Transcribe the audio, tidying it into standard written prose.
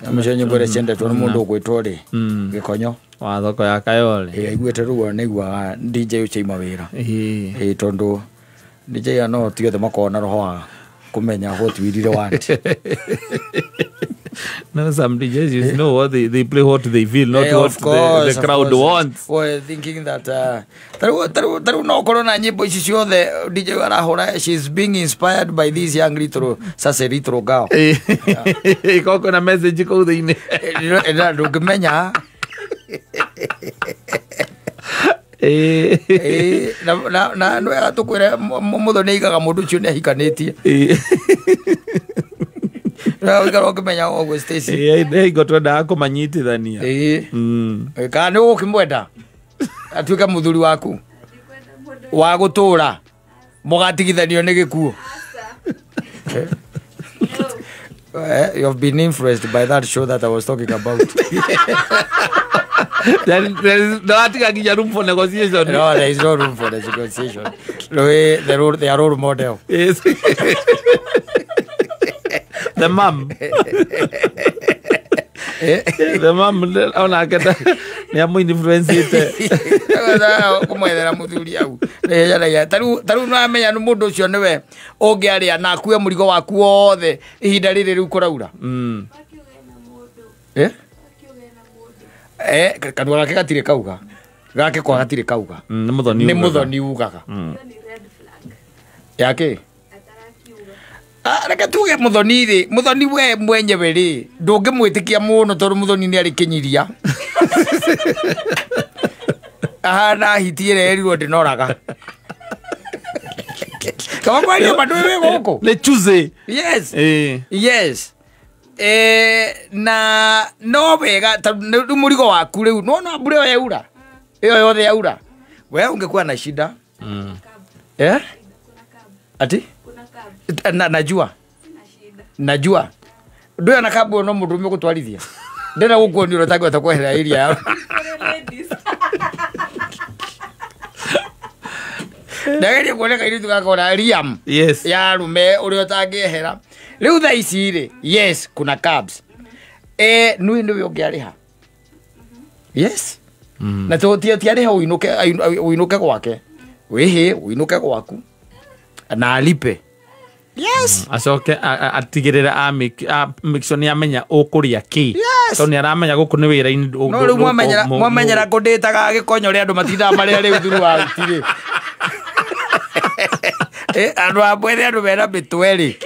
Amucio nyimbo ria ciendetwo ni mundu gwitwo ri Gikonyo wa thoko ya Kayole aiguite ruo niguaga DJ uchaima wira tondu DJ ano tiothe makona roho wa kumenya what we really want. No, some DJs you know what they play what they feel, not what the crowd wants. Well, thinking that taru no korona nyimbo ici ciothe DJ arahora, she's being inspired by this young little sase little girl. Ikoko na message ko thini. Ndungimenya na no ya tukwira muthoni igaga mundu ucio ni ahikanitie. Wikara ukimenya ogwo Stacy igotwenda kumanyitithania kana ni ukimwenda atuika muthuri waku wa gutura mugatigithanio ni gikuo. You have been influenced by that show that I was talking about. There is room for negotiation. No, there is no room for negotiation. They are role model. Yes. The mom. The mom ona kata ni amu influence ite. Kumwethera muthuri au. Ya taru no amenya no mundu ucio niwe ungiaria na akue murigo waku wothe ihinda riri riu kuraura. Kanua gake gatire kauga. Gake kwa gatire kauga. Ni muthoni. Ni muthoni ugaga. Yake reke tuge muthoni we mwenyewe ri ndungimwitikia muno tondu muthoni ni ari kinyiria na hitiire erirwo ndinoraga kama kwani bandu we goko le chuze. Yes yes na no wega tondu murigo waku riu no mbure yo yaura iyo yothe yaura we ungekuwa na shida ati najua najua ndio na kabu no mundu me gutwarithia ndena gukuoni urotagwo takwehera area ya ndageri kuoneka iri tukakora Liam ya rume uri otangehera riu tha ici ri yes kuna cabs nui ndio ungiariha yes na to tiariha uinuke gwake wehe uinuke gwaku na alipe. Yes. Acoke atigirira mixon ya menya ukuria ki. So ni aramenya guku ni wira ini. No riu mwamenyera ngunditaga Gikonyo ri andu matinda maria riu thuru wa tiri. Andu abwere andu bera bitweri.